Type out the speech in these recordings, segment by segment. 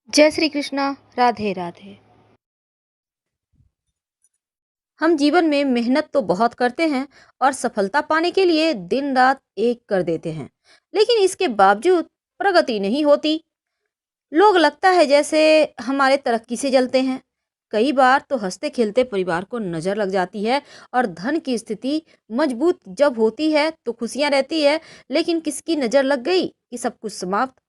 जय श्री कृष्णा। राधे राधे। हम जीवन में मेहनत तो बहुत करते हैं और सफलता पाने के लिए दिन रात एक कर देते हैं, लेकिन इसके बावजूद प्रगति नहीं होती। लोग लगता है जैसे हमारे तरक्की से जलते हैं। कई बार तो हंसते खेलते परिवार को नजर लग जाती है और धन की स्थिति मजबूत जब होती है तो खुशियां रहती है, लेकिन किसकी नजर लग गई कि सब कुछ समाप्त।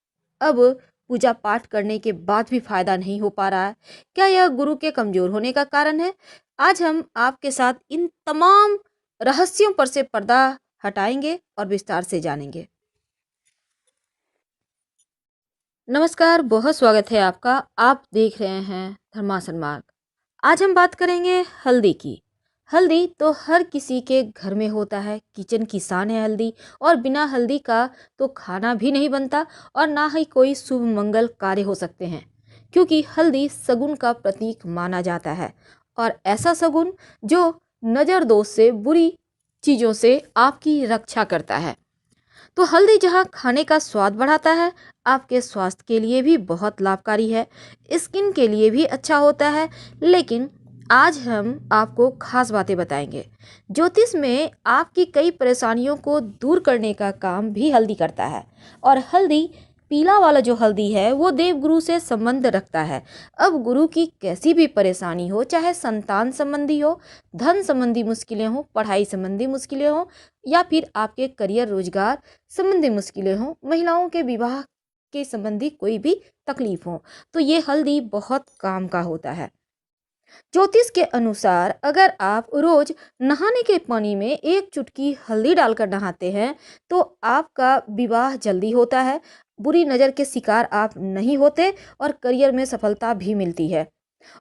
अब पूजा पाठ करने के बाद भी फायदा नहीं हो पा रहा है। क्या यह गुरु के कमजोर होने का कारण है? आज हम आपके साथ इन तमाम रहस्यों पर से पर्दा हटाएंगे और विस्तार से जानेंगे। नमस्कार, बहुत स्वागत है आपका। आप देख रहे हैं धर्मासन मार्ग। आज हम बात करेंगे हल्दी की। हल्दी तो हर किसी के घर में होता है, किचन की शान है हल्दी। और बिना हल्दी का तो खाना भी नहीं बनता और ना ही कोई शुभ मंगल कार्य हो सकते हैं, क्योंकि हल्दी शगुन का प्रतीक माना जाता है। और ऐसा शगुन जो नजर दोष से, बुरी चीजों से आपकी रक्षा करता है। तो हल्दी जहाँ खाने का स्वाद बढ़ाता है, आपके स्वास्थ्य के लिए भी बहुत लाभकारी है, स्किन के लिए भी अच्छा होता है। लेकिन आज हम आपको खास बातें बताएंगे। ज्योतिष में आपकी कई परेशानियों को दूर करने का काम भी हल्दी करता है। और हल्दी, पीला वाला जो हल्दी है, वो देवगुरु से संबंध रखता है। अब गुरु की कैसी भी परेशानी हो, चाहे संतान संबंधी हो, धन संबंधी मुश्किलें हो, पढ़ाई संबंधी मुश्किलें हो, या फिर आपके करियर रोजगार संबंधी मुश्किलें हों, महिलाओं के विवाह के संबंधी कोई भी तकलीफ हो, तो ये हल्दी बहुत काम का होता है। ज्योतिष के अनुसार अगर आप रोज नहाने के पानी में एक चुटकी हल्दी डालकर नहाते हैं तो आपका विवाह जल्दी होता है, बुरी नजर के शिकार आप नहीं होते और करियर में सफलता भी मिलती है।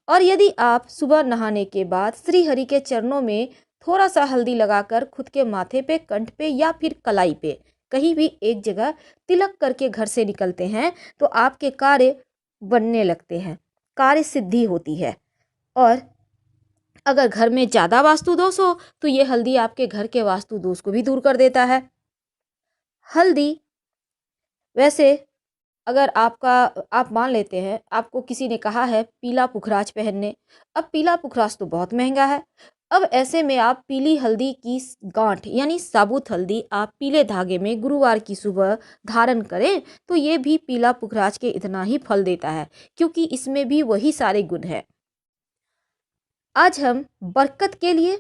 और यदि आप सुबह नहाने के बाद श्री हरि के चरणों में थोड़ा सा हल्दी लगाकर खुद के माथे पे, कंठ पे या फिर कलाई पे कहीं भी एक जगह तिलक करके घर से निकलते हैं तो आपके कार्य बनने लगते हैं, कार्य सिद्धि होती है। और अगर घर में ज्यादा वास्तु दोष हो तो ये हल्दी आपके घर के वास्तु दोष को भी दूर कर देता है। हल्दी, वैसे अगर आप मान लेते हैं आपको किसी ने कहा है पीला पुखराज पहनने। अब पीला पुखराज तो बहुत महंगा है। अब ऐसे में आप पीली हल्दी की गांठ यानी साबुत हल्दी आप पीले धागे में गुरुवार की सुबह धारण करें तो ये भी पीला पुखराज के इतना ही फल देता है, क्योंकि इसमें भी वही सारे गुण है। आज हम बरकत के लिए,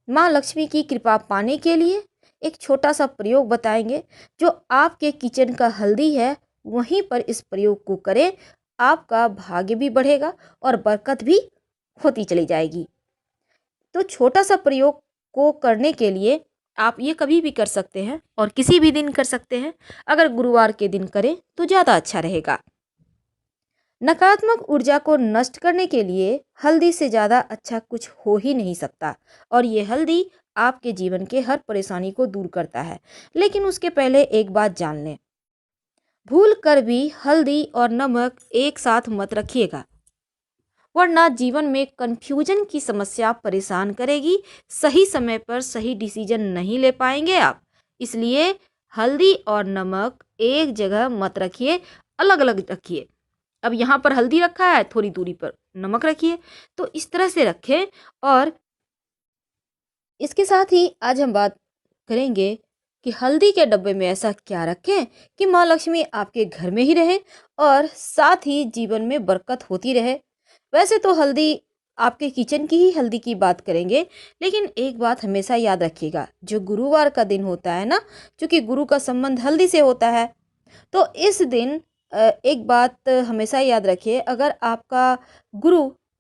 माँ लक्ष्मी की कृपा पाने के लिए एक छोटा सा प्रयोग बताएंगे। जो आपके किचन का हल्दी है वहीं पर इस प्रयोग को करें, आपका भाग्य भी बढ़ेगा और बरकत भी होती चली जाएगी। तो छोटा सा प्रयोग को करने के लिए आप ये कभी भी कर सकते हैं और किसी भी दिन कर सकते हैं। अगर गुरुवार के दिन करें तो ज़्यादा अच्छा रहेगा। नकारात्मक ऊर्जा को नष्ट करने के लिए हल्दी से ज़्यादा अच्छा कुछ हो ही नहीं सकता। और ये हल्दी आपके जीवन के हर परेशानी को दूर करता है। लेकिन उसके पहले एक बात जान लें, भूल कर भी हल्दी और नमक एक साथ मत रखिएगा, वरना जीवन में कंफ्यूजन की समस्या परेशान करेगी। सही समय पर सही डिसीजन नहीं ले पाएंगे आप। इसलिए हल्दी और नमक एक जगह मत रखिए, अलग अलग रखिए। अब यहाँ पर हल्दी रखा है, थोड़ी दूरी पर नमक रखिए, तो इस तरह से रखें। और इसके साथ ही आज हम बात करेंगे कि हल्दी के डब्बे में ऐसा क्या रखें कि माँ लक्ष्मी आपके घर में ही रहे और साथ ही जीवन में बरकत होती रहे। वैसे तो हल्दी, आपके किचन की ही हल्दी की बात करेंगे, लेकिन एक बात हमेशा याद रखिएगा, जो गुरुवार का दिन होता है ना, क्योंकि गुरु का संबंध हल्दी से होता है, तो इस दिन एक बात हमेशा याद रखिए, अगर आपका गुरु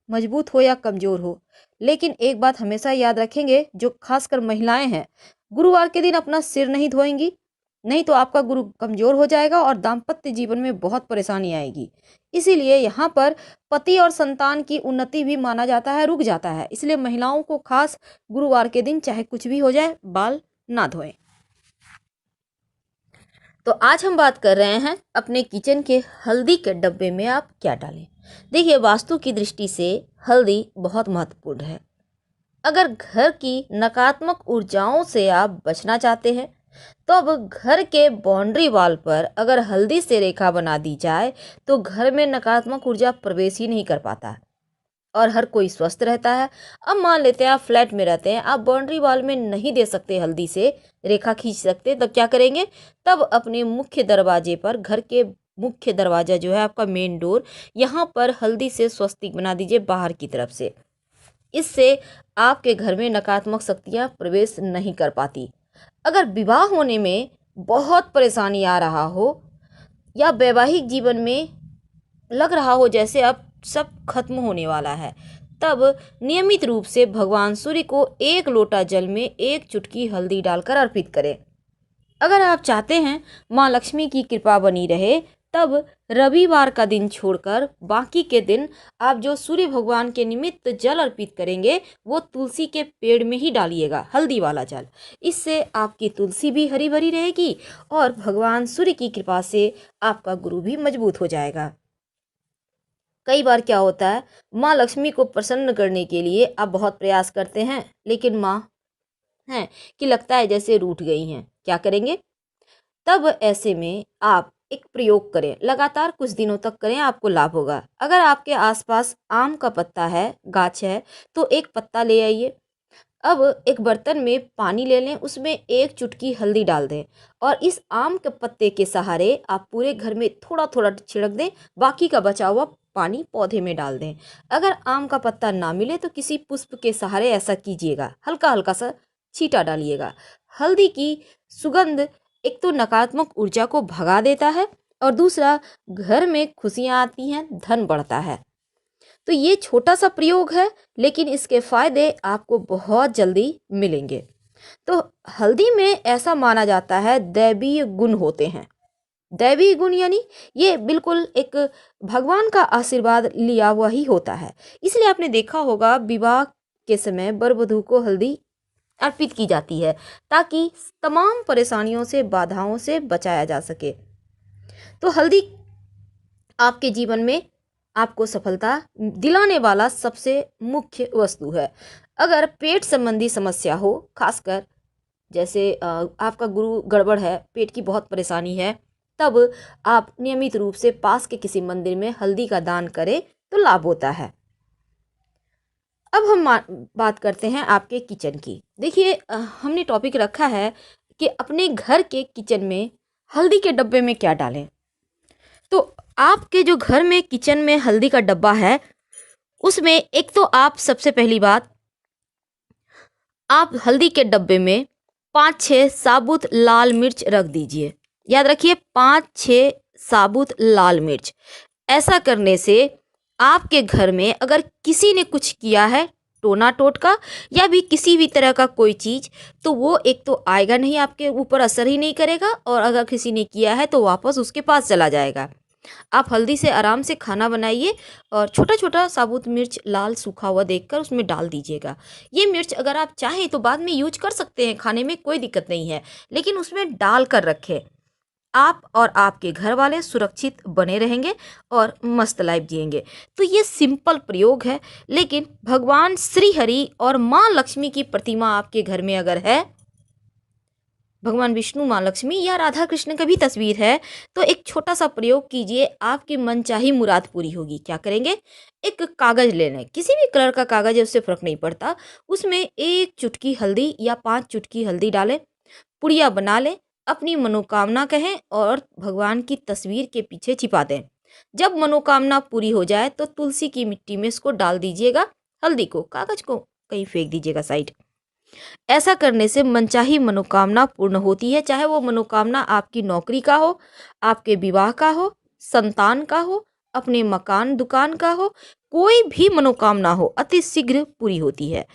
मजबूत हो या कमजोर हो, लेकिन एक बात हमेशा याद रखेंगे, जो खासकर महिलाएं हैं, गुरुवार के दिन अपना सिर नहीं धोएंगी, नहीं तो आपका गुरु कमजोर हो जाएगा और दाम्पत्य जीवन में बहुत परेशानी आएगी। इसीलिए यहाँ पर पति और संतान की उन्नति भी माना जाता है, रुक जाता है। इसलिए महिलाओं को खास गुरुवार के दिन चाहे कुछ भी हो जाए, बाल ना धोएं। तो आज हम बात कर रहे हैं अपने किचन के हल्दी के डब्बे में आप क्या डालें। देखिए, वास्तु की दृष्टि से हल्दी बहुत महत्वपूर्ण है। अगर घर की नकारात्मक ऊर्जाओं से आप बचना चाहते हैं तो अब घर के बाउंड्री वॉल पर अगर हल्दी से रेखा बना दी जाए तो घर में नकारात्मक ऊर्जा प्रवेश ही नहीं कर पाता और हर कोई स्वस्थ रहता है। अब मान लेते हैं आप फ्लैट में रहते हैं, आप बाउंड्री वॉल में नहीं दे सकते हल्दी से रेखा खींच सकते, तब क्या करेंगे? तब अपने मुख्य दरवाजे पर, घर के मुख्य दरवाजा जो है आपका मेन डोर, यहाँ पर हल्दी से स्वस्तिक बना दीजिए बाहर की तरफ से। इससे आपके घर में नकारात्मक शक्तियाँ प्रवेश नहीं कर पाती। अगर विवाह होने में बहुत परेशानी आ रहा हो या वैवाहिक जीवन में लग रहा हो जैसे अब सब खत्म होने वाला है, तब नियमित रूप से भगवान सूर्य को एक लोटा जल में एक चुटकी हल्दी डालकर अर्पित करें। अगर आप चाहते हैं माँ लक्ष्मी की कृपा बनी रहे, तब रविवार का दिन छोड़कर बाकी के दिन आप जो सूर्य भगवान के निमित्त जल अर्पित करेंगे वो तुलसी के पेड़ में ही डालिएगा, हल्दी वाला जल। इससे आपकी तुलसी भी हरी भरी रहेगी और भगवान सूर्य की कृपा से आपका गुरु भी मजबूत हो जाएगा। कई बार क्या होता है, माँ लक्ष्मी को प्रसन्न करने के लिए आप बहुत प्रयास करते हैं, लेकिन माँ हैं कि लगता है जैसे रूठ गई हैं। क्या करेंगे? तब ऐसे में आप एक प्रयोग करें, लगातार कुछ दिनों तक करें, आपको लाभ होगा। अगर आपके आसपास आम का पत्ता है, गाछ है, तो एक पत्ता ले आइए। अब एक बर्तन में पानी ले लें, उसमें एक चुटकी हल्दी डाल दें और इस आम के पत्ते के सहारे आप पूरे घर में थोड़ा थोड़ा छिड़क दें, बाकी का बचा हुआ पानी पौधे में डाल दें। अगर आम का पत्ता ना मिले तो किसी पुष्प के सहारे ऐसा कीजिएगा, हल्का हल्का सा छींटा डालिएगा। हल्दी की सुगंध एक तो नकारात्मक ऊर्जा को भगा देता है और दूसरा घर में खुशियाँ आती हैं, धन बढ़ता है। तो ये छोटा सा प्रयोग है, लेकिन इसके फायदे आपको बहुत जल्दी मिलेंगे। तो हल्दी में ऐसा माना जाता है दैवीय गुण होते हैं। दैवीय गुण यानी ये बिल्कुल एक भगवान का आशीर्वाद लिया हुआ ही होता है। इसलिए आपने देखा होगा विवाह के समय वर वधू को हल्दी अर्पित की जाती है ताकि तमाम परेशानियों से, बाधाओं से बचाया जा सके। तो हल्दी आपके जीवन में आपको सफलता दिलाने वाला सबसे मुख्य वस्तु है। अगर पेट संबंधी समस्या हो, खासकर जैसे आपका गुरु गड़बड़ है, पेट की बहुत परेशानी है, तब आप नियमित रूप से पास के किसी मंदिर में हल्दी का दान करें तो लाभ होता है। अब हम बात करते हैं आपके किचन की। देखिए हमने टॉपिक रखा है कि अपने घर के किचन में हल्दी के डब्बे में क्या डालें। तो आपके जो घर में किचन में हल्दी का डब्बा है, उसमें एक तो आप सबसे पहली बात, आप हल्दी के डब्बे में 5-6 साबुत लाल मिर्च रख दीजिए। याद रखिए 5-6 साबुत लाल मिर्च। ऐसा करने से आपके घर में अगर किसी ने कुछ किया है, टोना टोटका या भी किसी भी तरह का कोई चीज़, तो वो एक तो आएगा नहीं, आपके ऊपर असर ही नहीं करेगा, और अगर किसी ने किया है तो वापस उसके पास चला जाएगा। आप हल्दी से आराम से खाना बनाइए और छोटा छोटा साबुत मिर्च लाल सूखा हुआ देखकर उसमें डाल दीजिएगा। ये मिर्च अगर आप चाहें तो बाद में यूज कर सकते हैं, खाने में कोई दिक्कत नहीं है, लेकिन उसमें डाल कर रखें। आप और आपके घर वाले सुरक्षित बने रहेंगे और मस्त लाइफ जिएंगे। तो ये सिंपल प्रयोग है, लेकिन भगवान श्री हरि और माँ लक्ष्मी की प्रतिमा आपके घर में अगर है, भगवान विष्णु, माँ लक्ष्मी या राधा कृष्ण का भी तस्वीर है, तो एक छोटा सा प्रयोग कीजिए, आपकी मनचाही मुराद पूरी होगी। क्या करेंगे? एक कागज ले लें, किसी भी कलर का कागज है, उससे फर्क नहीं पड़ता, उसमें एक चुटकी हल्दी या 5 चुटकी हल्दी डालें, पुड़िया बना लें, अपनी मनोकामना कहें और भगवान की तस्वीर के पीछे छिपा दें। जब मनोकामना पूरी हो जाए तो तुलसी की मिट्टी में इसको डाल दीजिएगा, हल्दी को, कागज को कहीं फेंक दीजिएगा साइड। ऐसा करने से मनचाही मनोकामना पूर्ण होती है, चाहे वो मनोकामना आपकी नौकरी का हो, आपके विवाह का हो, संतान का हो, अपने मकान दुकान का हो, कोई भी मनोकामना हो, अति शीघ्र पूरी होती है।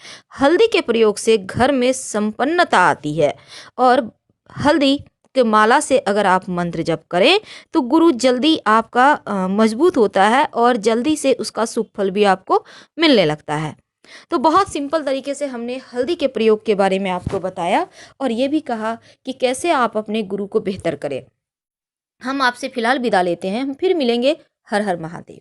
हल्दी के प्रयोग से घर में संपन्नता आती है और हल्दी के माला से अगर आप मंत्र जप करें तो गुरु जल्दी आपका मजबूत होता है और जल्दी से उसका शुभ फल भी आपको मिलने लगता है। तो बहुत सिंपल तरीके से हमने हल्दी के प्रयोग के बारे में आपको बताया और ये भी कहा कि कैसे आप अपने गुरु को बेहतर करें। हम आपसे फिलहाल विदा लेते हैं, हम फिर मिलेंगे। हर हर महादेव।